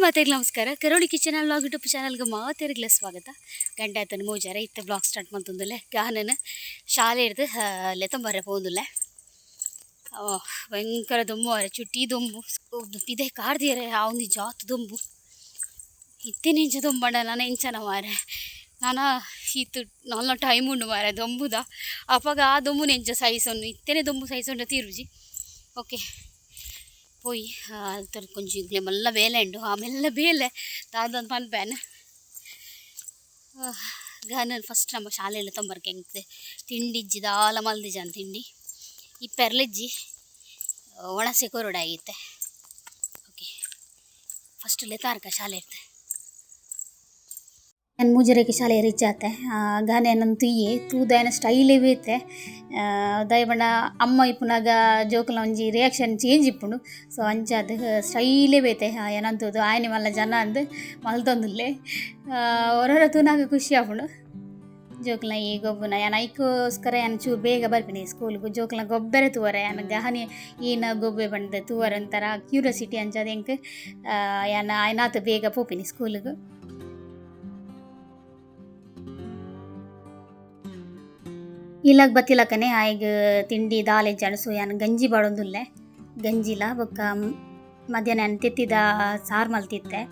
ಮಾತೆಗೆ ನಮಸ್ಕಾರ. ಕರಾವಳಿ ಕಿಚನ್ ವ್ಲಾಗ್ ಯೂಟ್ಯೂಬ್ ಚಾನಲ್ಗೆ ಮಾತೆರಿಗ್ಲ ಸ್ವಾಗತ. ಗಂಟೆ ಆಯ್ತಾನೆ ಮೂಜಾರ ಇತ್ತೆ ಬ್ಲಾಗ್ ಸ್ಟಾರ್ಟ್ ಮಾಡ್ತಂದಲೆ ಗಾನನ ಶಾಲೆ ಹಿಡ್ದು ಲೆತ್ತಂಬರ್ರೆ ಹೋಗುದಿಲ್ಲ. ಭಯಂಕರ ದೊಂಬು ಅವರೆ ಚುಟ್ಟಿ ದೊಂಬು ಇದೇ ಕಾರ್ದಿಯರೆ ಅವನಿ ಜಾತ್ ದೊಂಬು ಇತ್ತೇನೆ ಇಂಚ ದೊಂಬಂಡ ನಾನು ಇಂಚನ ಮಾರೆ ನಾನು ಇತ್ತು ನನ್ನ ಟೈಮ್ ಉಂಡು ಮಾರೆ ದೊಂಬುದ ಅಪ್ಪಾಗ ಆ ದೊಂಬುನ ಎಂಚ ಸೈಸೊಂಡು ಇತ್ತೇನೆ ದೊಂಬು ಸೈಸೊಂಡು ತೀರುಜಿ ಓಕೆ పోయి కొంచెం ఇంట్లో మళ్ళీ వేలేండు ఆ మెల్ల వేలే దాదాపు పనిపాను ನಾನು ಫಸ್ಟ್ ನಮ್ಮ ಶಾಲೆಯಲ್ಲಿ ತೊಂಬರ್ಕೆ ಹೆಂಗೆ ತಿಂಡಿ ಇಜ್ಜಿ ದಾಲ ಮಲ್ದಿಜಾನ್ ತಿಂಡಿ ಈ ಪೆರ್ಲಿಜ್ಜಿ ಒಣಸೆ ಕೊರಡ ಆಗೈತೆ. ಓಕೆ ಫಸ್ಟ್ ಲೆತಾರ್ಕ ಶಾಲೆ ಇರ್ತೆ ನಾನು ಮೂಜರೆಗೆ ಶಾಲೆ ರೀಚ್ ಆತೆ ಗಾನೆ ನನ್ನ ತುಯ್ಯೆ ತೂದಾಯನ ಸ್ಟೈಲೇ ಬೇತೆ ದಯಬಣ್ಣ ಅಮ್ಮ ಇಪ್ಪುನಾಗ ಜೋಕುಲ ಒಂಜಿ ರಿಯಾಕ್ಷನ್ ಚೇಂಜ್ ಇಪ್ಪುಂಡು. ಸೊ ಅಂಚಾದ ಸ್ಟೈಲೇ ಬೇತೆ ಏನಂತದ್ದು ಆಯ್ನೆ ಮಲ್ಲ ಜನ ಅಂದು ಮಲ್ತೊಂದುಲ್ಲೆ ಹೊರ ತೂನಾಗ ಖುಷಿ ಆಪುಂಡು. ಜೋಕುಲ ಈ ಗೊಬ್ಬನ ಯಾನ ಐಕೋಸ್ಕರ ಯಾನ ಚೂರು ಬೇಗ ಬರ್ತೀನಿ ಸ್ಕೂಲ್ಗೂ ಜೋಕುಲ ಗೊಬ್ಬರೆ ತೂವರೆ ಯಾನ ಗಹನಿ ಏನ ಗೊಬ್ಬೆ ಬಂದ ತೂವರೆ ಒಂಥರ ಕ್ಯೂರಿಯಾಸಿಟಿ ಅಂಚದ ಹೆಂಗೆ ಯಾನ ಆಯ್ನಾತು ಬೇಗ ಪೋಪಿನಿ ಸ್ಕೂಲಿಗೂ. ಇಲ್ಲಾಗ ಬತ್ತಿಲಕ್ಕನೆ ಆಯ್ಗ ತಿಂಡಿ ದಾಲ್ ಜಣಸು ಯಾನು ಗಂಜಿ ಬಾಡೊಂದುಲ್ಲೆ ಗಂಜಿಲ ಬೊಕ್ಕ ಮಧ್ಯಾಹ್ನ ನಾನು ತೆತ್ತಿದ ಸಾರು ಮಲ್ತಿತ್ತೆ.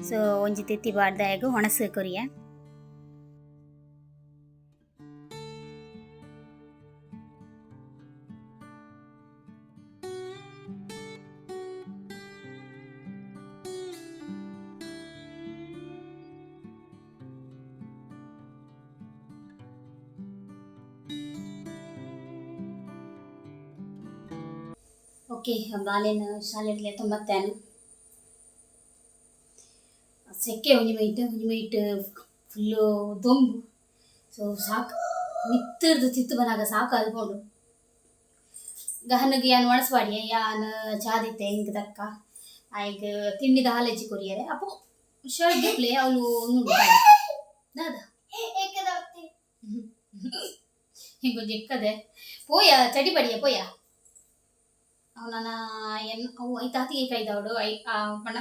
ಸೊ ಒಂಜಿ ತೆತ್ತಿ ಬಾಡ್ದೆ ಆಯ್ಗ ಒಣಸು ಕೊರಿಯೆ ಓಕೆ ಬಾಲೆನ ಶಾಲೆಡ್ಲೆ ತೊಂಬತ್ತೇನು ಸೆಕೆ ಒಂಜಿ ಮೈಟ್ ಫುಲ್ಲು ದೊಂಬು. ಸೊ ಸಾಕು ಮಿತ್ತರ್ದು ತಿತ್ತು ಬನಾಗ ಸಾಕು ಅಲ್ಕೊಂಡು ಗಹನಗೆ ಯಾನು ಒಣಸ್ಬಾಡಿ ಯಾನು ಚಾದಿತ್ತೆ ಹಿಂಗೆ ತಕ್ಕ ಆಯ್ಗ ತಿಂಡಿದ ಹಾಲೆಜ್ಜಿ ಕೊರಿಯರೆ ಅಪ್ಪು ಶರ್ಟ್ ದುಪ್ಲೆ ಅವಳು ನೋಡು ದಾದ ಹಿಂಗೊಂದು ಎಕ್ಕದೆ ಪೋಯ ಚಡಿ ಬಡಿಯ ಪೋಯ ಅವನ ಅವು ಐತಾತಿಗೆ ಕೈದವಡು ಬಣ್ಣ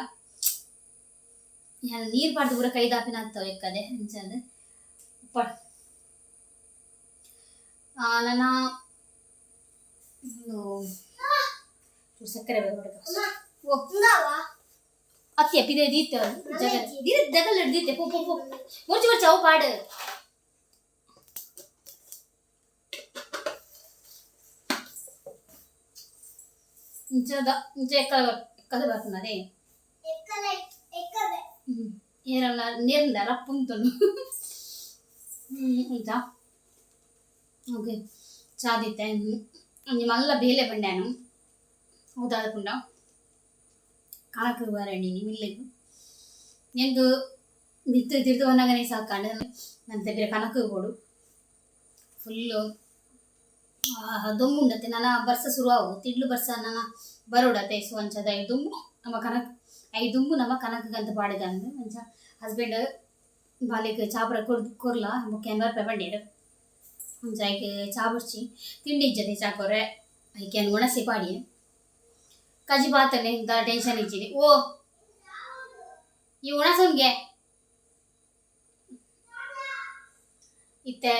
ನೀರು ಪಾಡ್ದು ಪೂರ ಕೈದಾಪಿನ ಆಗ್ತಾವ ಎಕ್ಕದೆ ಅಂಚದ ಪಡ್ ನನ್ನ ಸಕ್ಕರೆ ಅತ್ಯ ಪಿದೆ ದೀತೆ ಜಗಲ್ ಹಿಡ್ದೀತೆ ಪೋ ಪೋ ಪೋ ಮುರ್ಚಿ ಮುರ್ಚಿ ಅವು ಪಾಡು ಇಂಚದ ಇಂಚ ಎಕ್ಕದ ಬರ್ತದೆ ಏರಲ್ಲ ನೀರಿಂದ ರಪ್ಪುಂತನು ಇಂಚ ಓಕೆ ಚಾದಿತ್ತೆ ಒಂಜಿ ಮಲ್ಲ ಬೇಲೆ ಬಂಡ್ಯಾನು ಹೌದಾದ ಪುಂಡ ಕಣಕ್ಕೆ ಬರಣಿ ಮಿಲ್ಲಿಗೂ ಹೆಂಗೆ ಬಿತ್ತು ತಿರ್ದು ಬಂದಾಗನೇ ಸಾಕಂಡು ನನ್ನ ಬೇರೆ ಕಣಕ್ಕೆ ಕೊಡು ಫುಲ್ಲು ದೊಂಬುಂಡತೆ ನನ್ನ ಬರ್ಸ ಶುರುವಾಗು ತಿಡ್ಲು ಬರ್ಸ ನನ್ನ ಬರೋಡತೆ ಸೊ ಅಂಚದ ಐದು ದುಂಬು ನಮ್ಮ ಕನಕ್ ಐದು ದುಂಬು ನಮ್ಮ ಕನಕಗಂತ ಪಾಡಿದಂದು ಅಂಚ ಹಸ್ಬೆಂಡ್ ಬಾಲಿಗೆ ಚಾಪರ ಕೊರ್ಲ ಮುಖ್ಯ ಬರ್ಪೆ ಬಂಡೇರು ಅಂಚ ಐಕೆ ಚಾ ಬರ್ಚಿ ತಿಂಡಿ ಇಜ್ಜದೆ ಚಾಕೊರೆ ಐಕೆ ಒಣಸಿ ಪಾಡಿ ಕಜಿ ಬಾತನೆ ಇಂಥ ಟೆನ್ಷನ್ ಇಚ್ಚಿದೆ ಓ ಈ ಒಣಸನ್ಗೆ ಇತ್ತೆ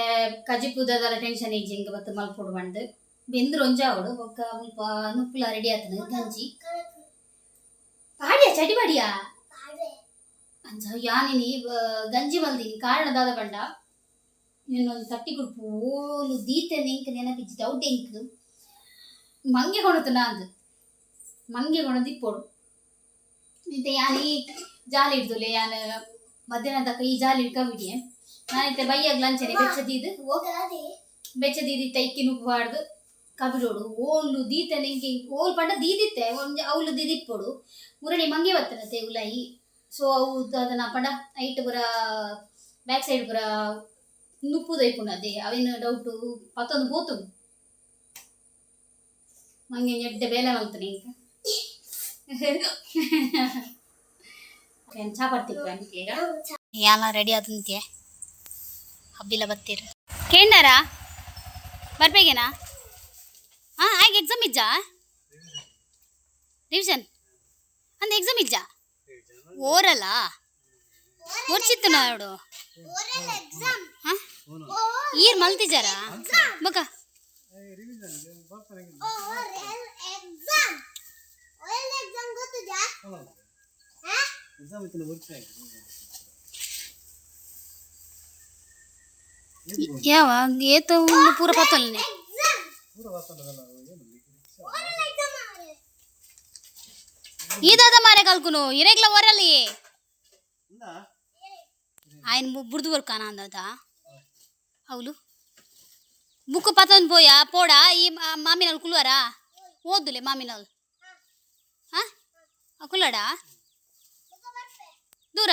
ಕಜಿ ಪೂದದಲ್ಲ ಟೆನ್ಷನ್ ಇಜ್ಜಿ ಹಿಂಗೆ ಬತ್ತು ಮಲ್ಪೊಡು ಬಂದು ಬೆಂದ್ರು ಒಂಜಾವಡು ಬೊಕ್ಕ ಮುಲ್ಪ ನುಪ್ಪುಲ ರೆಡಿ ಆತನ ಗಂಜಿ ಪಾಡಿಯ ಚಡಿ ಪಾಡಿಯಾ ಅಂಚ ಯಾನಿನಿ ಗಂಜಿ ಮಲ್ದಿನಿ ಕಾರಣದಾದ ಬಂಡ ಇನ್ನೊಂದು ತಟ್ಟಿ ಕುಡ್ಪು ಓಲು ದೀತೆ ನಿಂಕ್ ನೆನಪಿಚ್ಚಿ ದೌಡ್ ಎಂಕ್ ಮಂಗೆ ಕೊಣತು ನಾಂದು ಮಂಗೆ ಕೊಣದು ಇಪ್ಪೋಡು ಇಂತೆ ಯಾನಿ ಜಾಲಿ ಹಿಡ್ದುಲೆ ಯಾನು ಮಧ್ಯಾಹ್ನ ತಕ್ಕ ಈ ಜಾಲಿ ಹಿಡ್ಕಬಿಡಿಯೆ ನಾನಿತ್ತೆ ಬೈಯಾಗ ಲಂಚನೆ ಬೆಚ್ಚದಿದ್ದು ಬೆಚ್ಚದಿದ್ದಿತ್ತೆ ಇಕ್ಕಿ ನುಗ್ಬಾರ್ದು ಕಬಿಡೋಡು ಓಲು ದೀತೆ ನಿಂಗೆ ಓಲ್ ಪಂಡ ದೀದಿತ್ತೆ ಒಂದು ಅವಳು ದಿದಿಪ್ಪೋಡು ಮುರಣಿ ಮಂಗೆ ಬರ್ತನತ್ತೆ ಉಲಾಯಿ. ಸೊ ಅವು ಅದನ್ನ ಪಂಡ ಐಟ್ ಪುರ ಬ್ಯಾಕ್ ಸೈಡ್ ಪುರ ನುಪ್ಪುದು ಐಪುಂಡದೆ ಅವೇನು ಡೌಟು ಪತ್ತೊಂದು ಹೋತು ಮಂಗೆ ಎಡ್ಡೆ ಬೇಲೆ ಮಲ್ತಾನೆ ಈಗ ಚಾ ಬರ್ತಿತ್ತು ಈಗ ಯಾನ ರೆಡಿ ಆದಂತೆ ಹಬ್ಬಿಲ್ಲ ಬರ್ತೀರ ಕೇಂಡಾರ ಬರ್ಬೇಕೇನಾ ಹಾಂ ಆಗ ಎಕ್ಸಾಮ್ ಇಜ್ಜಾ ರಿವಿಷನ್ ಅಂದ ಎಕ್ಸಾಮ್ ಇಜ್ಜಾ ಓರಲ್ಲ ಓರ್ಚಿತ್ತು ನೋಡು ಈರ್ ಮಲ್ತಿಜಾರ ಬಕ ಯಾವ ಏತ ಪೂರ ಪತ್ತಲ್ನೆ ಈದಾದ ಮಾರೆ ಕಲ್ಕುನು ಇರೆಗ್ಲ ಒರಲಿ ఆయన బుర్దు వరకు అనందా అవులు బుక్ పతన్ పోయా పోడా ఈ మామినాలు కులవరా ఓద్దులే మామినాలు కుల్లడా దూర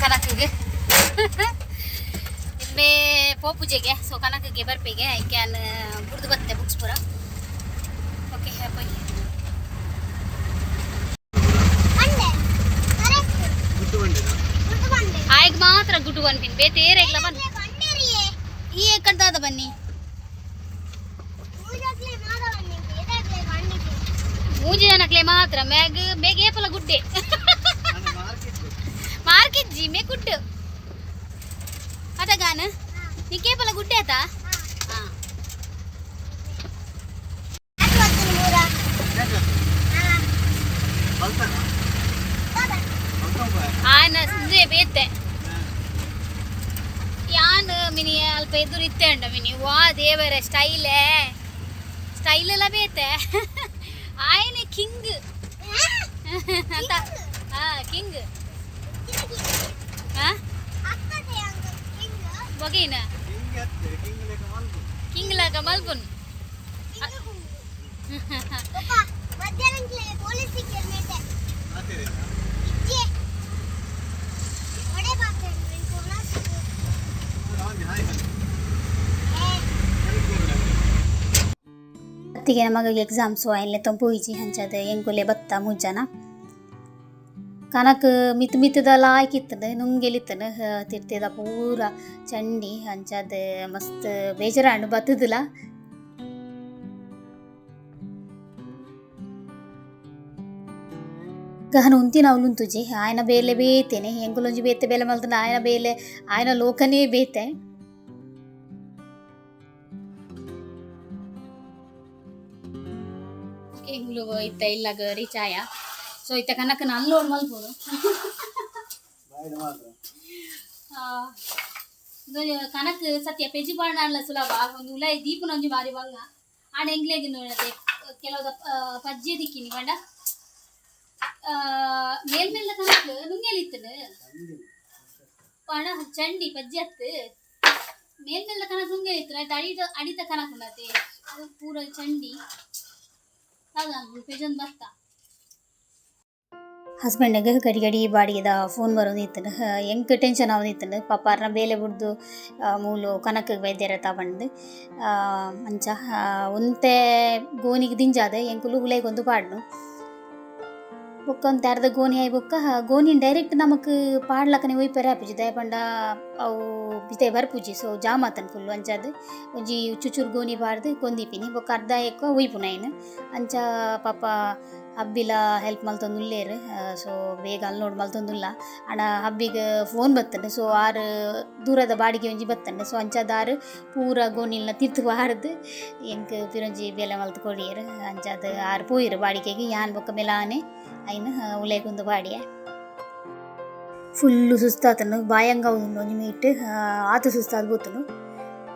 ಕನಕಿಗೆ ಬೇ ಪೂಜೆಗೆ ಸೊ ಕನಕಗೆ ಬರ್ಪಿಗೆ ಐ ಕ್ಯಾನ್ ಬುಡ್ದು ಬತ್ತೆ ಬುಕ್ಸ್ ಪೂರ ಓಕೆ ಹ್ಯಾಪಿ ಆಯ್ಗೆ ಮಾತ್ರ ಗುಡ್ಡು ಬನ್ಪಿನ್ ಬೇ ತೇರೆಗ್ಲ ಬನ್ ಈ ಕಡ್ದಾದ ಬನ್ನಿ ಮೂಜಿ ಜನಕ್ಲೆ ಮಾತ್ರ ಮ್ಯಾಗ್ ಬೇಗ ಏಪಲ ಗುಡ್ಡೆ ಮಾರ್ಕಿಜ್ಜಿ ಮೇ ಗುಡ್ಡು ಅಟಗಾನ ನೀ ಕೇಪಲ ಗುಡ್ಡೆ ಆತಾ ಆಯ್ನ ಸಂಜೆ ಬೇತೆ ಯಾನ್ ಮಿನಿ ಅಲ್ಪ ಎದುರು ಇತ್ತೆ ಅಂಡ ಮಿನಿ ವಾ ದೇವರ ಸ್ಟೈಲ್ ಎಲ್ಲ ಬೇತೆ ಆಯ್ನೆ ಕಿಂಗ್ ಅಂತ ಕಿಂಗ್ ಬಗೀನ ಕಿಂಗ್ ಲಾಗ ಮಲ್ಪುನ್ ಅತ್ತಿಗೆ ನಮಗೆ ಎಕ್ಸಾಮ್ಸು ಆಯ್ಲೆ ತಂಪುಯಿಜಿ ಹಂಚದ ಎಂಕುಲೆ ಬತ್ತ ಮುಜ್ಜನ ಕನಕ್ ಮಿತ್ತದಲ್ಲ ಆಯ್ಕಿತ್ತನ ನುಂಗೆಲಿತ್ತನ ತಿರ್ತಿದ ಪೂರ ಚಂಡಿ ಹಂಚದ ಮಸ್ತ್ ಬೇಜಾರಾಂಡು ಬತ್ತದಿಲ್ಲ ಗಹನ ಉಂತಿನ ಅವಲುಂತುಜಿ ಆಯ್ನ ಬೇಲೆ ಬೇತೇನೆ ಎಂಕುಲೊಂಜಿ ಬೇತೆ ಬೇಲೆ ಮಲ್ತನ ಆಯ್ನ ಬೇಲೆ ಆಯ್ನ ಲೋಕನೇ ಬೇತೆ ಎಂಗ್ಲು ಇತ್ತ ಇಲ್ಲಾಗ ರೀಚ್ ಆಯ ಸೊ ಇತ್ತ ಕನಕ ಅಲ್ಲೋಡ್ ಮಲ್ಪೋಡು ಕನಕ್ ಸತ್ಯ ಪೆಜಿ ಬಾಣ ಸುಲಭ ಒಂದು ಉಲಾಯಿ ದೀಪನ ಒಂಜಿ ಮಾರಿ ಬಂಗ ಆಡ ಎಂಗ್ಲೇಗಿ ನೋಡದೆ ಕೆಲವು ಪಜ್ಜಿ ದಿಕ್ಕಿನಿ ಬಂಡ ಮೇಲ್ಮೇಲ ಕನಕ್ ನುಂಗೆಲಿತ್ತನ ಪಣ ಚಂಡಿ ಪಜ್ಜಿ ಹತ್ತು ಮೇಲ್ಮೇಲ ಕನಕ್ ನುಂಗೆಲಿತ್ತನ ಅಡಿತ ಕನಕ್ ಉಂಡತೆ ಅದು ಪೂರ ಚಂಡಿ ಪೆಜನ್ ಬತ್ತ ಹಸ್ಬೆಂಡ್ಗೆ ಗಡಿ ಗಡಿ ಬಾಡಿಗೆದ ಫೋನ್ ಬರೋದಿತ್ತು ಹೆಂಗ್ ಟೆನ್ಷನ್ ಆಗೋದಿತ್ತು ಪಾಪಾರನ ಬೇಲೆ ಬಿಡ್ದು ಮೂಲು ಕನಕ ವೈದ್ಯರ ತಗೊಂಡು ಮಂಚ ಒಂತೆ ಗೋನಿಗೆ ದಿಂಜಾದ ಎಂಕುಲು ಹುಲೆಗೊಂದು ಪಾಡ್ನು ಬೊಕ್ಕ ಒಂದು ಅರ್ಧ ಗೋನಿ ಆಯ್ ಬೊಕ್ಕ ಗೋನಿನ ಡೈರೆಕ್ಟ್ ನಮಕ್ ಪಾಡ್ಲಕ್ಕನೆ ಒಯ್ಪರೆ ಆಪುಜಿ ದಯಪಂಡ ಅವು ಬಿತೆ ಬರ್ಪುಜಿ ಸೊ ಜಾಮ್ ಆತನ್ ಫುಲ್ ಅಂಚದು ಒಂಜಿ ಚುಚೂರು ಗೋನಿ ಪಾಡ್ದು ಕೊಂದಿಪಿನಿ ಬೊಕ್ಕ ಅರ್ಧ ಎಕ್ಕ ಒಯ್ಪುನ ಏನು ಅಂಚ ಪಾಪ ಹಬ್ಬಿಲ ಹೆಲ್ಪ್ ಮಲ್ತೊಂದುಲ್ಲೇರು ಸೊ ಬೇಗ ಅಲ್ಲಿ ನೋಡಿ ಮಲ್ತೊಂದುಲ್ಲ ಅಣ್ಣ ಹಬ್ಬಿಗೆ ಫೋನ್ ಬತ್ತಂಡೆ ಸೊ ಆರು ದೂರದ ಬಾಡಿಗೆ ಒಂಜಿ ಬತ್ತಂಡೆ ಸೊ ಅಂಚದಾರು ಪೂರ ಗೋಣಿಲ್ನ ತಿರ್ತು ಬಾರ್ದು ಎಂಕ್ ಪಿರೊಂಜಿ ಬೇಲೆ ಮಲ್ತು ಕೊಡಿಯರು ಅಂಚದು ಆರು ಪೋಯಿರು ಬಾಡಿಗೆಗೆ ಯಾನ್ ಬೊಕ್ಕ ಮೇಲಾನೆ ಐನು ಉಲೇಗೊಂದು ಬಾಡಿಯ ಫುಲ್ಲು ಸುಸ್ತಾತನು ಬಾಯಂಗ ಉಂಡು ಒಂಜಿ ಮೀಟ್ ಆತು ಸುಸ್ತಾದ ಬೋತನು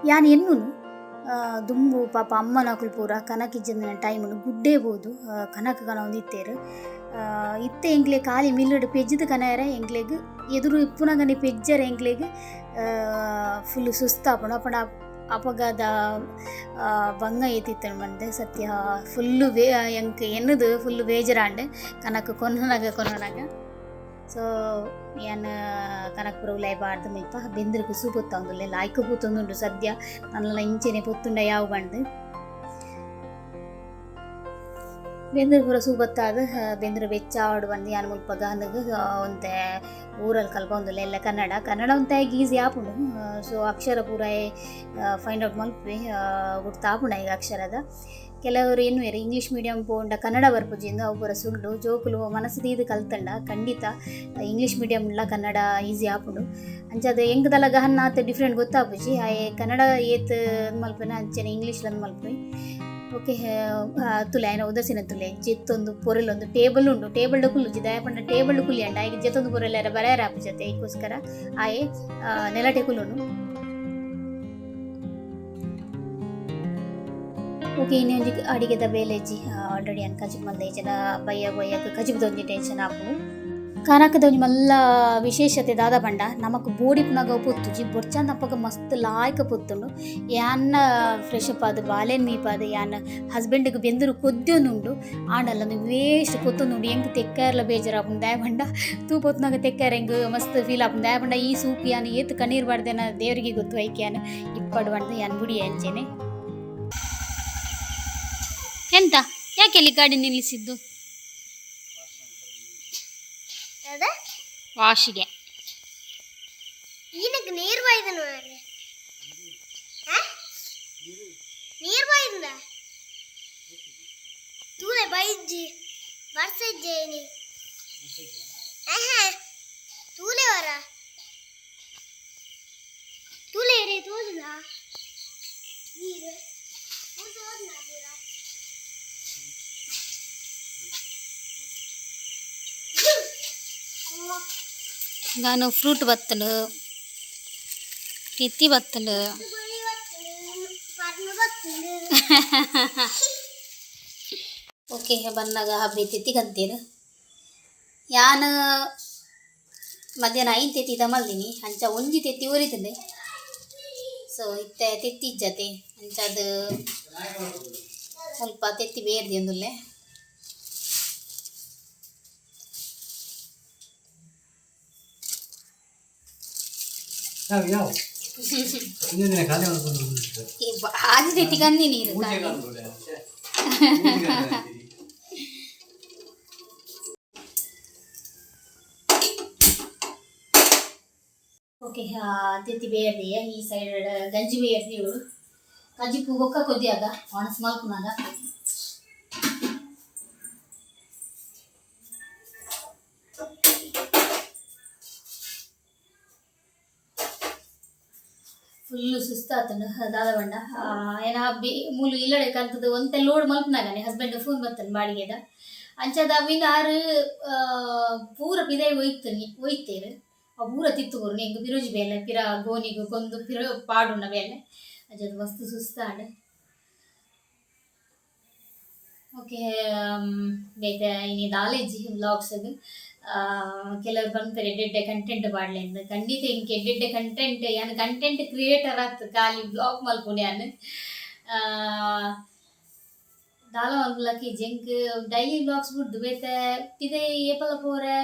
ಯಾನ್ ಎನ್ನುನು ದುಂಬು ಪಾಪ ಅಮ್ಮನಕುಲು ಪೂರ ಕನಕಿಜ್ಜಂದಿನ ಟೈಮು ಗುಡ್ಡೇ ಬೋದು ಕನಕ ಕನ ಒಂದು ಇತ್ತೇರು ಇತ್ತೆ ಎಂಕ್ಲೆ ಖಾಲಿ ಮಿಲ್ಲಡು ಪೆಜ್ಜದ ಕನಾಯರ ಎಂಕ್ಲೆಗ್ ಎದುರು ಇಪ್ಪುನಗನೆ ಪೆಜ್ಜರ ಎಂಕ್ಲೆಗ್ ಫುಲ್ಲು ಸುಸ್ತಾಪಣ ಅಪಣ ಅಪಗಾದ ಬಂಗ ಏತಿತ್ತನು ಬಂದೆ ಸತ್ಯ ಫುಲ್ಲು ಎಂಕ್ ಎನ್ನದು ಫುಲ್ಲು ಬೇಜರಾಂಡೆ ಕನಕ ಕೊನ್ನನಾಗ ಸೊ ಏನ್ ಕನಕಪುರ ಉಲಾಯಿ ಬಾರ್ದು ಮಿಲ್ಪ ಬೆಂದ್ರ ಕುಸು ಪೊತ್ತೊಂದುಲ್ಲೆ ಲಾಯ್ಕ ಪೂತೊಂದುಂಡು ಸದ್ಯ ನನ್ನೆಲ್ಲ ಇಂಚೆನೆ ಪೊತ್ತುಂಡ ಯಾವ ಬಂಡು ಬೆಂದ್ರ ಪೂರ ಸೂಬತ್ತಾದ ಬೆಂದ್ರ ಬೆಚ್ಚ ಆಡು ಬಂದು ಯಾನು ಮುಲ್ಪ ಗಾನಗ ಒಂತೆ ಊರಲ್ಲಿ ಕಲ್ಪೊಂದುಲ್ಲ ಎಲ್ಲ ಕನ್ನಡ ಒಂತೆ ಈಸಿ ಆಪುಂಡು. ಸೊ ಅಕ್ಷರ ಪೂರ ಫೈಂಡ್ ಔಟ್ ಮಲ್ಪೆ ಗುರ್ತಾಪುಂಡ ಈಗ ಅಕ್ಷರದ ಕೆಲವರು ಏನು ಬೇರೆ ಇಂಗ್ಲೀಷ್ ಮೀಡಿಯಂ ಪೋಂಡ ಕನ್ನಡ ಬರ್ಪುಜಿಂದು ಅವು ಪೂರ ಸುಳ್ಳು ಜೋಕುಲು ಮನಸ್ಸು ತೀದು ಕಲ್ತಂಡ ಖಂಡಿತ ಇಂಗ್ಲೀಷ್ ಮೀಡಿಯಂ ಉಳ್ಳ ಕನ್ನಡ ಈಸಿ ಆಪುಂಡು. ಅಂಚದು ಎಂಕದಲ್ಲ ಗಹನ್ನ ಆತ ಡಿಫ್ರೆಂಟ್ ಗೊತ್ತಾಪುಜಿ ಆಯೆ ಕನ್ನಡ ಏತ್ ಮಲ್ಪನ ಅಂಚನೆ ಇಂಗ್ಲೀಷ್ಲಂದು ಮಲ್ಪೆ. ಓಕೆ ತುಲೆ ಆಯ್ನ ಉದಸಿನ ತುಲೆ ಜೆತ್ತೊಂದು ಪೊರೆಲೊಂದು ಟೇಬಲ್ ಉಂಡು ಟೇಬಲ್ಡ್ ಕುಲ್ಲುಜಿ ದಯಪಂಡ ಟೇಬಲ್ಡ್ ಕುಲ್ಲಿ ಅಂಡ ಈಗ ಜೆತ್ತೊಂದು ಪೊರೆಲೆರ ಬರೆಯರ ಆಪುಜತೆ ಈಗೋಸ್ಕರ ಆಯೆ ನೆಲಟೆ ಕುಲ್ಲುನು. ಓಕೆ ಇನ್ನೊಂದು ಅಡಿಗೆದ ಬೇಲೆಜ್ಜಿ ಆಲ್ರೆಡಿ ಅನ್ ಕಜಿಬ್ ಮಲ್ದ ಜನ ಬಯ್ಯಕ್ಕೆ ಕಜಿಬ್ದೊಂದು ಟೆನ್ಷನ್ ಆಪು ಕನಕದೊಂದು ಮಲ್ಲ ವಿಶೇಷತೆ ದಾದ ಪಂಡ ನಮಕ್ ಬೋಡಿ ಪುನಗ ಪೊತ್ತುಜಿ ಬೊರ್ಚಂದ ಅಪ್ಪಗ ಮಸ್ತ್ ಲಾಯ್ಕ ಪೊತ್ತುಂಡು. ಯಾನ್ನ ಫ್ರೆಶ್ ಅಪ್ ಆದ ಬಾಲೆನ್ ಮೀಪಾದ ಯಾನ ಹಸ್ಬೆಂಡ್ಗೆ ಬೆಂದರು ಕೊದ್ದೊಂದುಂಡು ಆಂಡಲ್ಲೊಂದು ವೇಸ್ಟ್ ಪೊತ್ತೊಂದುಂಡು ಹೆಂಗೆ ತೆಕ್ಕಾರಲ್ಲ ಬೇಜಾರಾಪುಂಡು ದಯ ಪಂಡ ತೂ ಪೊತ್ತನಾಗ ತೆಕ್ಕಾರ ಹೆಂಗೆ ಮಸ್ತ್ ಫೀಲ್ ಆಪುಂಡು ದಯ ಪಂಡ ಈ ಸೂಪ್ ಯಾನು ಏತ್ ಕಣ್ಣೀರು ಬಾಡ್ದೇನ ದೇವರಿಗೆ ಗೊತ್ತು ಐಕೆ ಯಾನು ಇಪ್ಪಡು ಬಂದು ಯಾನ್ ಬುಡಿ ಅಂಚೆನೆ. ಎಂತ ಯಾಕೆಲ್ಲಿ ಗಾಡಿ ನಿಲ್ಲಿಸಿದ್ದು? ವಾಶಿಗೆ ಈನಕ್ಕೆ ನೀರು ಬಾಯ್ದನು ನೀರು ಬಾಯ್ದ ತೂಲೆ ಬೈಜ್ಜಿ ಬರ್ಸಜ್ಜೇನಿ ತೂಲೆ ವರ ತೂಲೆ ರೇ ತೋದಿಲ್ಲ ನೀರು ತೋದಿಲ್ಲ ಪೂರ ನಾನು ಫ್ರೂಟ್ ಬತ್ತಲು ತಿತ್ತಿ ಬತ್ತಲು ಓಕೆ ಬಂದಾಗ ಹಬ್ಬಿ ತಿತ್ತಿ ಕಂತೀರು ಯಾನು ಮಧ್ಯಾಹ್ನ 5 ತೆತ್ತಿ ತಮಲ್ದಿನಿ ಅಂಚ ಒಂಜಿ ತೆತ್ತಿ ಉರಿತದೆ. ಸೊ ಇತ್ತೆ ತೆತ್ತಿ ಜತೆ ಅಂಚದು ಸ್ವಲ್ಪ ತೆತ್ತಿ ಬೇರ್ದಿ ಒಂದುಲ್ಲೆ ಆಜಿ ತೆತ್ತಿ ಕಂದಿ ನೀರು ಓಕೆ ತೆತ್ತಿ ಬೇರ್ದಿಯ ಈ ಸೈಡ್ ಗಂಜಿ ಬೇರ್ದಿ ಇವಳು ಕಜ್ಜಿ ಪೂ ಬೊಕ್ಕ ಕೊದ್ದಿಯಾಗ ಒಣಸ್ ಮಲ್ಪುನಾಗ ಫುಲ್ಲು ಸುಸ್ತಾತಂಡು ದಾದ ಬಂಡ ಏನ ಮೂಲು ಇಲ್ಲಡೆ ಕಲ್ತದ್ದು ಒಂತೆ ಲೋಡ್ ಮಲ್ಪನಾಗನೆ ಹಸ್ಬೆಂಡ್ ಫೋನ್ ಬರ್ತನೆ ಬಾಡಿಗೆದ ಅಂಚದ ಅವಿಂದ ಆರು ಪೂರ ಪಿದೆ ಒಯ್ತೇರು ಆ ಪೂರ ತಿತ್ತು ಬರು ಎಂಗೆ ಪಿರೋಜಿ ಬೇಲೆ ಪಿರ ಗೋನಿಗು ಕೊಂದು ಪಿರೋ ಪಾಡುಂಡ ಬೇಲೆ ಅಜದು ಮಸ್ತ್ ಸುಸ್ತಾಂಡು. ಓಕೆ ಬೇಗ ಇನಿ ನಾಲೆಜ್ ವ್ಲಾಗ್ಸ್ದು ಕೆಲವರು ಬಂದ್ತಾರೆ ಎಡ್ಡೆಡ್ಡೆ ಕಂಟೆಂಟ್ ಪಾಡ್ಲೆಂದು ಖಂಡಿತ ಇಂಕೆ ಎಡ್ಡೆಡ್ಡೆ ಕಂಟೆಂಟ್ ಯಾನು ಕಂಟೆಂಟ್ ಕ್ರಿಯೇಟರ್ ಆಗ್ತದೆ ಖಾಲಿ ಬ್ಲಾಗ್ ಮಲ್ಪುಂಡು ಯಾನು ದಾಲ ಮಲ್ಪುಲಕ್ಕೆ ಜಂಕ್ ಡೈಲಿ ಬ್ಲಾಗ್ಸ್ ಬಿಡ್ದು ಬೇತೆ ಪಿದೆ ಏಪಲ ಪೋರೆ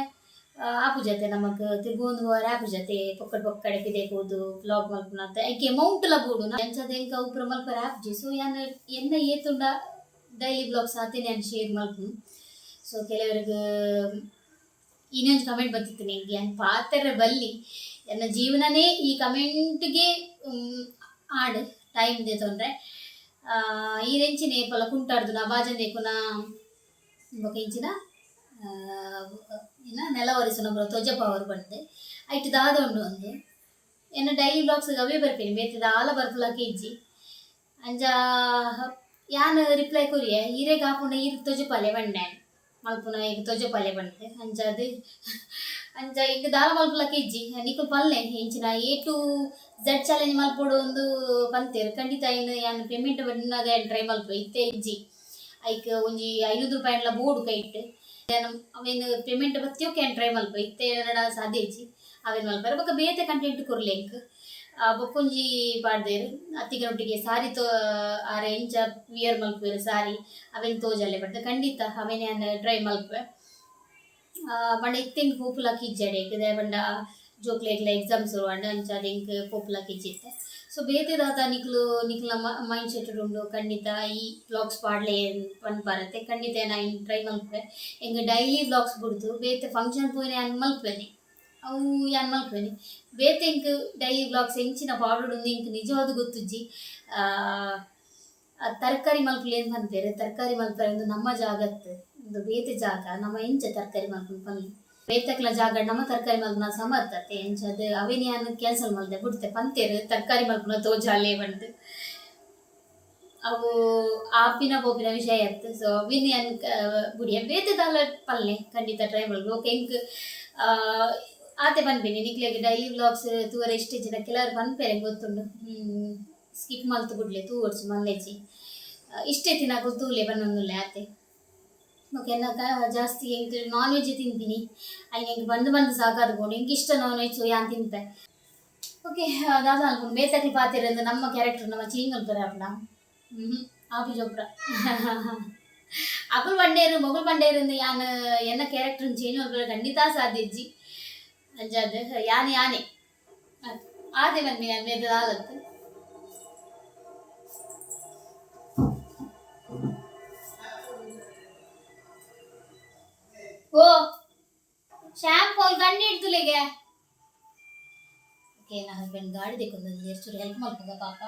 ಆಪು ಜತೆ ನಮಕ್ ತಿರ್ಗೊಂದು ಹೋರೆ ಆಪು ಜತೆ ಪೊಕ್ಕಡೆ ಪಿದೆ ಕೂದು ಬ್ಲಾಗ್ ಮಲ್ಪುನಂತ ಐಕೆ ಅಮೌಂಟ್ಲ ಬೂಡು ಎಂಚದ ಎಂಕ ಉಪ್ರ ಮಲ್ಪರ ಆಪ್ಜಿ ಸೊ ಯಾನು ಎನ್ನ ಏತುಂಡ ಡೈಲಿ ಬ್ಲಾಗ್ಸ್ ಆತೇನೆ ನಾನು ಶೇರ್ ಮಲ್ಪು. ಸೊ ಕೆಲವರಿಗೆ ಇನ್ನೊಂದು ಕಮೆಂಟ್ ಬಂದಿತ್ತು ನನಗೆ ನಾನು ಪಾತ್ರ ಬಲ್ಲಿ ನನ್ನ ಜೀವನನೇ ಈ ಕಮೆಂಟ್ಗೆ ಆಡು ಟೈಮ್ ಇದೆ ತೊಂದರೆ ಈ ರೆಂಚಿನ ಪಲ ಕುಂಟಾಡ್ದು ನಾ ಬಾಜಂದೆ ಕುನ ಇಂಚಿನ ಏನ ನೆಲ ಒರೆಸು ನಮ್ಮ ತೊಜಪ್ಪ ಅವರು ಬಂದೆ ಐಟು ದಾದ ಉಂಡು ಒಂದು ಎನ್ನ ಡೈಲಿ ಬ್ಲಾಗ್ಸ್ಗೆ ಅವೇ ಬರ್ಪೇನೆ ಬೇತಿದ ಆಲ ಬರ್ಪುಲಕ್ಕೆ ಇಜ್ಜಿ ಅಂಜ ಯಾನು ರಿಪ್ಲೈ ಕೊರಿಯೆ ಈರೆಗೆ ಹಾಪುಂಡ ಈರು ತೊಜಪಾಲೆ ಬಂಡೆ ಮಲ್ಪುನ ಈಗ ತೊಜಪಾಲೆ ಬಂಡೆ ಅಂಚದು ಅಂಚ ಈಗ ದಾಲ ಮಲ್ಪುಲಕ್ಕೆ ಇಜ್ಜಿ ನಿಕ್ಕು ಪಲ್ಲೆ ಇಂಚಿನ A to Z ಚಾಲೆಂಜ್ ಮಲ್ಪೋಡು ಒಂದು ಪಂತೇರು ಖಂಡಿತ ಇನ್ನು ಯಾನು ಪೇಮೆಂಟ್ ಬನ್ನದ ಟ್ರೈ ಮಲ್ಪ ಇತ್ತೆ ಇಜ್ಜಿ ಐಕ್ ಒಂಜಿ 500 ರೂಪಾಯಿ ಬೋರ್ಡು ಕೈಟ್ ಅವೇನು ಪೇಮೆಂಟ್ ಬತ್ತಿಯೋಕೆ ಏನು ಟ್ರೈ ಮಲ್ಪ ಇತ್ತೆ ಸಾಧ್ಯ ಇಜ್ಜಿ ಅವೇನು ಮಲ್ಪಾರ ಬೊಕ್ಕ ಬೇತೆ ಕಂಟೆಂಟ್ ಕೊರ್ಲೆಂಕ್ ಬೊಕ್ಕೊಂಜಿ ಪಾಡ್ದೇರು ಅತ್ತಿಗನೊಟ್ಟಿಗೆ ಸಾರಿ ಆರೆ ಇಂಚ ವಿಯರ್ ಮಲ್ಪೇರು ಸಾರಿ ಅವೇನು ತೋಜಲ್ಲೇ ಬಡ್ದೆ ಖಂಡಿತ ಅವೇನೇ ಟ್ರೈ ಮಲ್ಪೆ ಬಂಡ ಇತ್ತೆಂಗೆ ಪೋಪುಲ ಕಿಜ್ಜಡೆ ಬಂಡ ಜೋಕ್ಲೆಗ್ಲ ಎಕ್ಸಾಮ್ಸ್ ಅಂಡ ಅಂಚ ಅದೆಂಗೆ ಪೋಪುಲ ಕಿಜ್ಜಿತ್ತೆ. ಸೊ ಬೇತೆದಾದ ನಿಕ್ಲ ಮೈಂಡ್ ಸೆಟ್ ಉಂಡು ಖಂಡಿತ ಈ ವ್ಲಾಗ್ಸ್ ಪಾಡ್ಲೆ ಪಂದ್ ಬರುತ್ತೆ ಖಂಡಿತ ನಾನು ಟ್ರೈ ಮಲ್ಪೆ ಹೆಂಗೆ ಡೈಲಿ ವ್ಲಾಗ್ಸ್ ಬಿಡ್ದು ಬೇತೆ ಫಂಕ್ಷನ್ ಪೋಯಿನ ಅನ್ ಮಲ್ಪೇನೆ ಅವು ಯಾನ್ ಮಲ್ಪೇನೆ ಬೇತೆ ಇಂಕ್ ಡೈಲಿ ವ್ಲಾಗ್ಸ್ ಹೆಂಚಿನ ಪಾಡುಡು ಇಂಕ್ ನಿಜವಾದ ಗೊತ್ತುಜ್ಜಿ ತರಕಾರಿ ಮಲ್ಪಲಿ ಏನು ಬಂತೇವೆ ತರಕಾರಿ ಮಲ್ಪರೆ ಒಂದು ನಮ್ಮ ಜಾಗತ್ತು ಒಂದು ಬೇತೆ ಜಾಗ ನಮ್ಮ ಎಂಚ ತರಕಾರಿ ಮಲ್ಪು ಪಲ್ಲಿ ಬೇತಕ್ಲ ಜಾಗ ನಮ್ಮ ತರಕಾರಿ ಮಲ್ಪನ ಸಮರ್ಥತೆ ಎಂಚದು ಅವೇನಿ ಅನ್ನ ಕ್ಯಾನ್ಸಲ್ ಮಲ್ದೆ ಬಿಡ್ತೆ ಪಂತೇರು ತರಕಾರಿ ಮಲ್ಪನ ತೋಜಾಲೆ ಬಂದು ಅವು ಆಪಿನ ಬೋಪಿನ ವಿಷಯ ಇತ್ತು ಸೊ ಅವಿನಿ ಅನ್ ಬುಡಿಯ ಬೇತೆದಾಲ ಪಲ್ಲೆ ಖಂಡಿತ ಟ್ರೈ ಮಾಡ್ಬೋದು ಓಕೆ ಇಂಕ್ ಆತೆ ಬಂದ್ಬೇನಿ ನಿಕ್ಲೆಗೆ ಡೈಲಿ ವ್ಲಾಗ್ಸ್ ತೂವರ ಇಷ್ಟೇ ಜನ ಕೆಲವರು ಬಂದ್ಪೇರೆ ಗೊತ್ತುಂಡು ಸ್ಕಿಪ್ ಮಲ್ತು ಬಿಡ್ಲೆ ತೂವರ್ಸು ಮಲ್ಲೆಜಿ ಇಷ್ಟೇ ತಿನ್ನಕು ತೂಲೆ ಬನ್ನೊಂದುಲ್ಲೆ ಆತೆ ಓಕೆ ಎನ್ನಕ ಜಾಸ್ತಿ ಹೆಂಗೆ ನಾನ್ ವೆಜ್ ತಿಂತೀನಿ ಐಗೆ ಹೆಂಗೆ ಬಂದು ಸಾಕಾದ್ಕೊಂಡು ಹೆಂಗೆ ಇಷ್ಟ ನಾನ್ ವೆಜ್ ಯಾನ್ ತಿಂತೆ ಓಕೆ ಅದಾದ ಅನ್ಕೊಂಡು ಬೇತಕ್ಕೆ ಪಾತಿರಂದು ನಮ್ಮ ಕ್ಯಾರೆಕ್ಟರ್ ನಮ್ಮ ಚೇಂಜ್ ಮಲ್ಪರೆ ಅಪ್ಪಡ ಆಪಿ ಜೋಪ್ರ ಅಕುಲ್ ಬಂಡೇರು ಮಗುಲ್ ಬಂಡೇರಿಂದ ಯಾನ್ ಎನ್ನ ಕ್ಯಾರೆಕ್ಟರ್ ಚೇಂಜ್ ಮಲ್ಪರೆ ಖಂಡಿತ ಸಾಧ್ಯ ಇಜ್ಜಿ ಅಂಜಾದ ಯಾನೆ ಆದೆ ಬನ್ನಿ ನಾನು ಬೇದದಾಲತ್ತು ಓ ಶಾಂಪೂ ಗಂಡಿ ಇಡ್ತುಲೆಗೆ ಓಕೆ ನನ್ನ ಹಸ್ಬೆಂಡ್ ಗಾಡಿ ತೆಕ್ಕೊಂಡಲ್ಲಿ ಎಷ್ಟು ಹೆಲ್ಪ್ ಮಾಡ್ತದ ಪಾಪ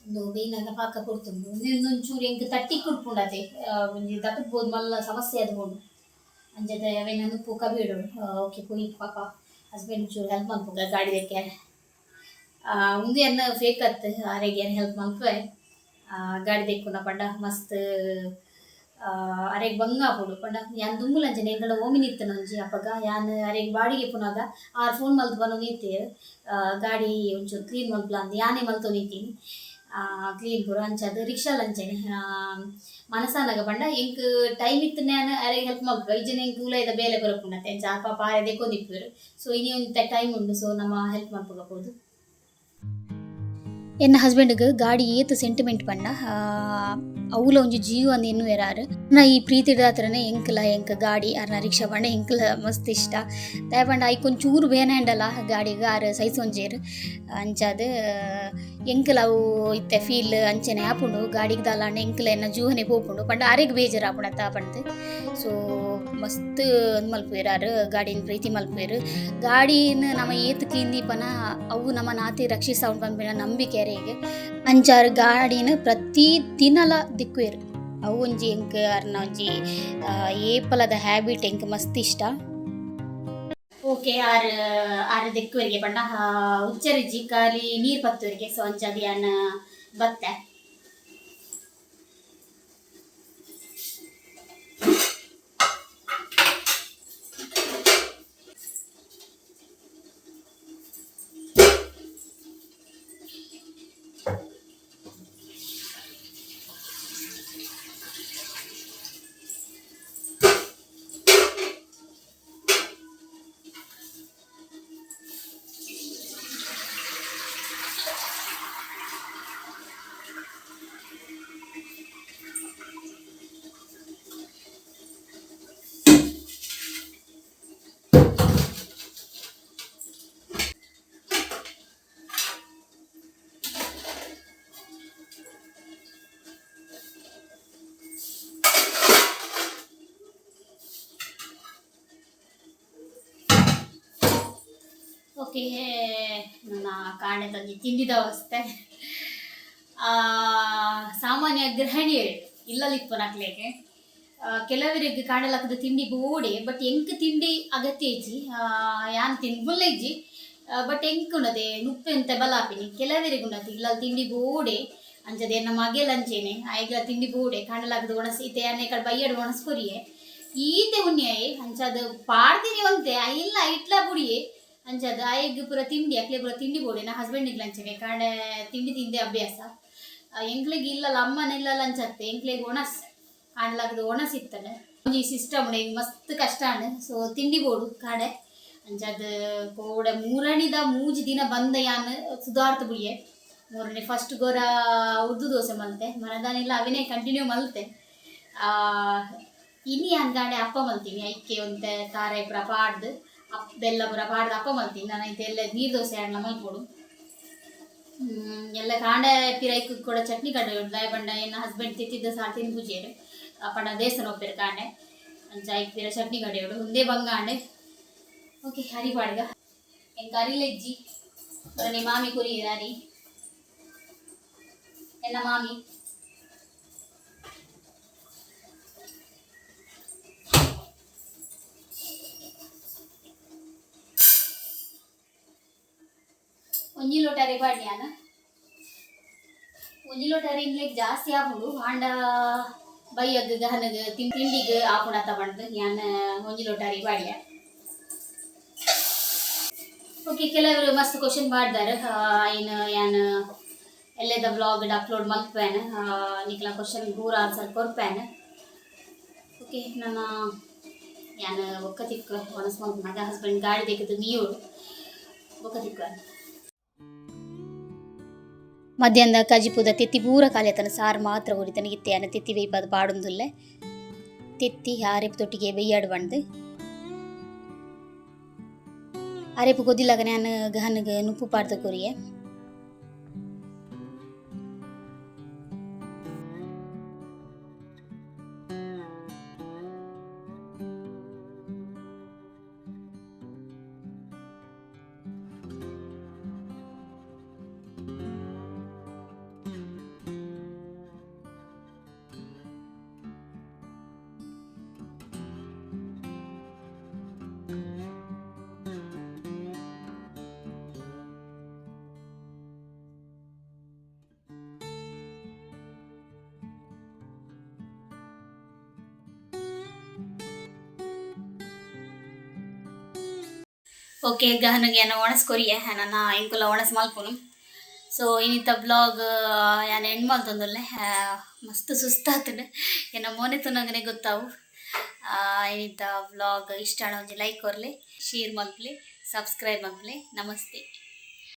ಒಂದು ಬೇನಾಗ ಪಾಕ ಕೊಡ್ತುಂಡು ಒಂಚೂರು ಹೆಂಗೆ ತಟ್ಟಿ ಕುಡ್ಪುಂಡತೆ ಒಂಜಿ ತಟ್ಟಬೋದು ಮಲ್ಲ ಸಮಸ್ಯೆ ಅದ್ಕೊಂಡು ಅಂಜದ ಅವೇನ ಉಪ್ಪು ಕಬೀಡು ಓಕೆ ಪೋಯಿ ಪಾಪ ಹಸ್ಬೆಂಡ್ ಚೂರು ಹೆಲ್ಪ್ ಮಾಡ್ಪುಗ ಗಾಡಿ ತೆಕ್ಕೆ ಮುಂದೆ ಅನ್ನ ಫೇಕ್ ಅತ್ತು ಆರೆಗೆ ಏನು ಹೆಲ್ಪ್ ಮಾಡ್ಪೆ ಗಾಡಿ ತೆಕ್ಕುನ ಪಂಡ ಮಸ್ತ್ ಅರೆಗ್ ಬಂಗ ಪೋಡು ಪಂಡ ಯಾನ್ ದುಂಗುಲಂಚನೆ ಎಂಕಡ ಓಮಿನಿ ಇತ್ತನ ಒಂಜಿ ಅಪ್ಪಗ ಯಾನ್ ಅರೆಗ್ ಬಾಡಿಗೆ ಪುನಾಗ ಆರ್ ಫೋನ್ ಮಲ್ತು ಬನ್ನೋ ನಿಂತೇರು ಗಾಡಿ ಒಂಚೂರು ಕ್ಲೀನ್ ಮಲ್ಪಲ ಅಂದ್ ಯಾನೇ ಮಲ್ತು ನಿಂತೀನಿ ಕ್ಲೀನ್ ಪೂರ ಅಂಚದು ರಿಕ್ಷಾ ಲಂಚನೆ ಮನಸ್ಸಾನಾಗ ಪಂಡ ಎಂಕ್ ಟೈಮ್ ಇತ್ತು ನಾನು ಅರೆಗ್ ಹೆಲ್ಪ್ ಮಲ್ಪು ಇಜ್ಜನ ಎಂಕ್ ಉಲೈದ ಬೇಲೆ ಬರಪುಂಡತೆ ಎಂಚ ಪಾಪ ಆರೆ ದೆಕ್ಕೊಂದಿಪ್ಪೇರು ಸೊ ಇನಿ ಒಂದು ಟೈಮ್ ಉಂಡು ಸೊ ನಮ್ಮ ಹೆಲ್ಪ್ ಮಲ್ಪಗಬಹುದು ಎನ್ನ ಹಸ್ಬೆಂಡ್ಗೆ ಗಾಡಿ ಏತು ಸೆಂಟಿಮೆಂಟ್ ಪಂಡ ಅವಲ ಒಂಜಿ ಜೀವ ಅಂದ್ ಎನ್ನು ಎರಾರು ನಾ ಈ ಪ್ರೀತಿ ಹತ್ರನೇ ಎಂಕ್ ಗಾಡಿ ಅರ್ನ ರಿಕ್ಷಾ ಪಂಡ ಎಂಕ್ಲ ಮಸ್ತ್ ಇಷ್ಟ ದಯ ಪಂಡ ಐಕೊಂಚೂರು ಬೇನಂಡಲ್ಲ ಗಾಡಿಗೆ ಆರು ಸೈಸ್ ಒಂಜೇರು ಅಂಚಾದ ಎಂಕಲ್ ಅವು ಇತ್ತೆ ಫೀಲ್ ಅಂಚನೆ ಆಪುಂಡು ಗಾಡಿಗೆ ದಾಲಾಂಡ ಎಂಕಲ ಎನ್ನ ಜೂಹನೆ ಪೋಪುಂಡು ಪಂಡ ಆರೆಗ್ ಬೇಜಾರು ಆಪುಂಡ ತಾಪಂಡು ಸೊ ಮಸ್ತ್ ಮಲ್ಪೇರಾರು ಗಾಡಿನ ಪ್ರೀತಿ ಮಲ್ಪೇರು ಗಾಡಿನ ನಮ್ಮ ಏತು ಕ್ಲೀನ್ ದೀಪನ ಅವು ನಮ್ಮ ನಾತಿ ರಕ್ಷಿಸ ಬಂದ್ಬಿನ ನಂಬಿಕೆ ಅರೆಗೆ ಅಂಚಾರು ಗಾಡಿನ ಪ್ರತಿ ದಿನಲ ದಿಕ್ಕುವೇರು ಅವು ಒಂಜಿ ಎಂಕ್ ಅರ್ನ ಒಂಜಿ ಏಪಲದ ಹ್ಯಾಬಿಟ್ ಎಂಕ್ ಮಸ್ತ್ ಇಷ್ಟ ಓಕೆ ಆರು ದಿಕ್ಕುವರೆಗೆ ಪಂಡ ಉಚ್ಚರಿಜ್ಜಿ ಖಾಲಿ ನೀರು ಪತ್ತುವರೆಗೆ ಸೊ ಅಂಚಾದ ಯಾನ್ ಬತ್ತೆ ಓಕೆ ನನ್ನ ಕಾಣೆ ತಂಗಿ ತಿಂಡಿದ ಅವಸ್ಥೆ ಸಾಮಾನ್ಯ ಗೃಹಿಣಿಯರು ಇಲ್ಲಲಿಪ್ಪನಾಕ್ಲೆಗೆ ಕೆಲವರಿಗೆ ಕಾಣಲಾಕದ ತಿಂಡಿ ಬೋಡೆ ಬಟ್ ಎಂಕ್ ತಿಂಡಿ ಅಗತ್ಯ ಇಜ್ಜಿ ಯಾನ್ ತಿನ್ಬುಲ್ಲ ಇಜ್ಜಿ ಬಟ್ ಎಂಕ್ ಉಂಡದೆ ನುಪ್ಪೆ ಅಂತ ಬಲಾಪಿನಿ ಕೆಲವರಿಗೆ ಉಂಡತಿ ಇಲ್ಲ ತಿಂಡಿ ಬೋಡೆ ಅಂಚದೆ ನಮ್ಮ ಮಗೆ ಲಂಚೇನೆ ಆಯ್ಗ ತಿಂಡಿ ಬೋಡೆ ಕಾಣಲಾಕದ ಒಣಸ್ ಈತೆ ಅನ್ನೆ ಕಡೆ ಬಯ್ಯಡು ಒಣಸ್ಕೊರಿಯೆ ಈತೆ ಉಣ್ಯಾಯೆ ಅಂಚದು ಪಾಡ್ತೀನಿ ಒಂತೆ ಇಲ್ಲ ಇಟ್ಲ ಬುಡಿಯೆ ಅಂಚದ ಆಯ್ಗ ಪೂರ ತಿಂಡಿ ಅಕ್ಲೆ ಪೂರ ತಿಂಡಿ ಬೋಡೆ ನಾ ಹಸ್ಬೆಂಡಿಗೆ ಲಂಚನೆ ಕಾಂಡೆ ತಿಂಡಿ ತಿಂದೆ ಅಭ್ಯಾಸ ಎಂಕ್ಲಿಗೆ ಇಲ್ಲಲ್ಲ ಅಮ್ಮನೆಲ್ಲ ಲಂಚ್ ಆಗ್ತೆ ಎಂಕ್ಲಿಗೆ ಒಣಸ್ ಕಾಣ್ಲಾಗದು ಒಣಸ್ ಇತ್ತನೆ ಈ ಸಿಸ್ಟಮ್ ಮಸ್ತ್ ಕಷ್ಟ ಅಂಡೆ ಸೊ ತಿಂಡಿ ಬೋಡು ಕಾಡೆ ಅಂಚದ ಕೋಡೆ ಮೂರಣಿದ ಮೂಜಿ ದಿನ ಬಂದ ಯಾನ್ ಸುಧಾರ್ಥ ಬುಳಿಯೆ ಮೂರನೇ ಫಸ್ಟ್ ಗೋರ ಉರ್ದು ದೋಸೆ ಮಲ್ತೆ ಮನದಾನಿಲ್ಲ ಅವನೇ ಕಂಟಿನ್ಯೂ ಮಲ್ತೆ ಇನಿ ಯಾನ್ ಗಾಡೆ ಅಪ್ಪ ಮಲ್ತೀನಿ ಐಕ್ಕೆ ಒಂತೆ ಖಾರ ಪುರ ಪಾಡ್ದು ಬೆಲ್ಲ ಪುರ ಪಾಡ್ದು ಅಪ್ಪ ಮಲ್ತೀನಿ ನಾನು ಇದೆಲ್ಲ ನೀರು ದೋಸೆ ಆಡ್ಲ ಮಲ್ಪೋಡು ಎಲ್ಲ ಕಾಂಡ ಪಿರೈಕ್ ಕೂಡ ಚಟ್ನಿ ಕಡೆ ದಾಯ ಪಂಡ ಎನ್ನ ಹಸ್ಬೆಂಡ್ ತಿತ್ತಿದ್ದ ಸಾರ್ ತಿನ್ ಪೂಜೆರು ಪಂಡ ದೇವಸ್ಥಾನ ಹೋಗ್ಬೇರು ಕಾಂಡೆ ಅಂಚ ಐಕ್ ಪಿರ ಚಟ್ನಿ ಕಡೆಯೋಡು ಒಂದೇ ಬಂಗಾಂಡೆ ಓಕೆ ಹರಿ ಪಾಡ್ಗ en ಕರಿಲೆಜ್ಜಿ ಬನ್ನಿ ಮಾಮಿ ಕುರಿ ಹರಿ ಎನ್ನ ಮಾಮಿ ಒಂಜಿ ಲೋಟ ಅರೆ ಪಾಡ್ಯಾನ ಒಂಜಿ ಲೋಟ ಅರೆ ಇಂಗ್ಲಿಗೆ ಜಾಸ್ತಿ ಆಪುಂಡು ಆಂಡ ಬೈಯಗ್ ಗಹನಗ್ ತಿಂಡಿಗೆ ಆಪುಂಡ ತಗೊಂಡು ಯಾನ ಒಂಜಿ ಲೋಟ ಅರೆ ಪಾಡ್ಯ ಓಕೆ ಕೆಲವರು ಮಸ್ತ್ ಕ್ವಶನ್ ಮಾಡ್ದಾರೆ ಏನು ಯಾನು ಎಲ್ಲೆದ ಬ್ಲಾಗ್ ಅಪ್ಲೋಡ್ ಮಲ್ಪೇನೆ ನಿಕ್ಲ ಕ್ವಶನ್ ಪೂರ ಆನ್ಸರ್ ಕೊರ್ಪೇನೆ ಓಕೆ ನನ್ನ ಯಾನು ಒಕ್ಕ ತಿಕ್ಕ ಒಣಸ್ ಮಗ ಹಸ್ಬೆಂಡ್ ಗಾಡಿ ತೆಗೆದು ನೀರು ಒಕ್ಕ ತಿಕ್ಕ ಮಧ್ಯಾಹ್ನದ ಕಜಿಪುದ ತೆತ್ತಿ ಪೂರ ಕಾಲಿಯತನ ಸಾರು ಮಾತ್ರ ಉರಿತನ ಇತ್ತೆಯಾನ ತೆತ್ತಿ ಬೇಯ್ಪದ ಪಾಡೊಂದುಲ್ಲೆ ತೆತ್ತಿ ಆರೆಪು ತೊಟ್ಟಿಗೆ ಬೆಯ್ಯಾಡು ಬಂದು ಅರೆಪು ಗೊತ್ತಿಲ್ಲಾಗ ನಾನು ಗಹನಗೆ ನುಪ್ಪು ಪಾಡ್ದ ಕೊರಿಯೆ ಓಕೆ ಗಹನಗೆ ಏನೋ ಒಣಸ್ ಕೊರಿಯೆ ನನ್ನ ಇಂಕುಲ ಒಣಸ್ ಮಲ್ಪುನು ಸೊ ಇನ್ನಿತ್ತ ಬ್ಲಾಗ್ ಯಾನು ಎಂಡ್ ಮಲ್ತೊಂದುಲ್ಲೆ ಮಸ್ತ್ ಸುಸ್ತಾತುಂಡು ಏನೋ ಮೊನೆ ತುನಗನೆ ಗೊತ್ತಾವು ಇನ್ನಿತ್ತ ಬ್ಲಾಗ್ ಇಷ್ಟ ಒಂಜಿ ಲೈಕ್ ಕೊರ್ಲೆ ಶೇರ್ ಮಲ್ಪಲೆ ಸಬ್ಸ್ಕ್ರೈಬ್ ಮಲ್ಪಲೆ ನಮಸ್ತೆ.